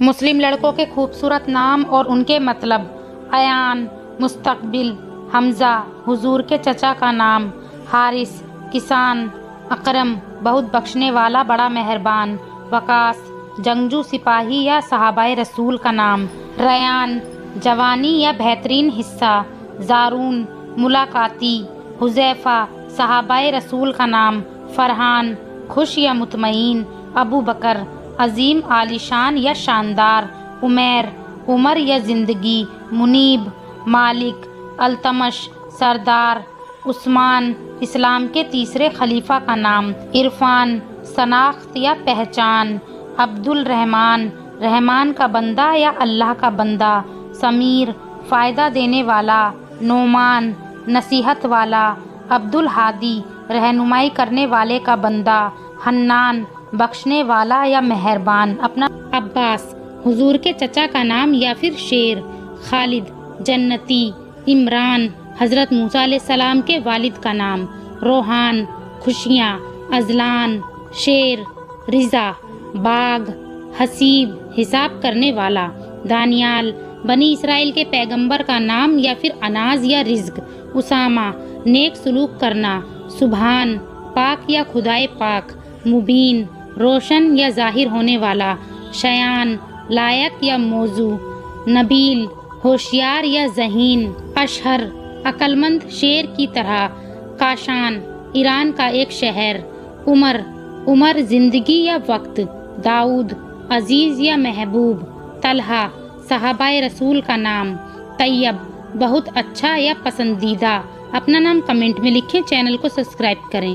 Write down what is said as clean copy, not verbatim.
مسلم لڑکوں کے خوبصورت نام اور ان کے مطلب: ایان مستقبل، حمزہ حضور کے چچا کا نام، حارث کسان، اکرم بہت بخشنے والا بڑا مہربان، وقاص جنگجو سپاہی یا صحابہ رسول کا نام، ریان جوانی یا بہترین حصہ، زارون ملاقاتی، حذیفہ صحابہ رسول کا نام، فرحان خوش یا مطمئن، ابو بکر عظیم عالیشان یا شاندار، عمیر عمر یا زندگی، منیب مالک، التمش سردار، عثمان اسلام کے تیسرے خلیفہ کا نام، عرفان شناخت یا پہچان، عبد الرحمن رحمان کا بندہ یا اللہ کا بندہ، سمیر فائدہ دینے والا، نعمان نصیحت والا، عبد الہادی رہنمائی کرنے والے کا بندہ، حنان بخشنے والا یا مہربان، اپنا عباس حضور کے چچا کا نام یا پھر شیر، خالد جنتی، عمران حضرت موسیٰ علیہ السلام کے والد کا نام، روحان خوشیاں، ازلان شیر، رضا باغ، حسیب حساب کرنے والا، دانیال بنی اسرائیل کے پیغمبر کا نام یا پھر اناز یا رزق، اسامہ نیک سلوک کرنا، سبحان پاک یا خدائے پاک، مبین روشن یا ظاہر ہونے والا، شیان لائق یا موضوع، نبیل ہوشیار یا ذہین، اشہر عقلمند شیر کی طرح، کاشان ایران کا ایک شہر، عمر زندگی یا وقت، داؤد عزیز یا محبوب، طلحہ صحابہ رسول کا نام، طیب بہت اچھا یا پسندیدہ۔ اپنا نام کمنٹ میں لکھیں، چینل کو سبسکرائب کریں۔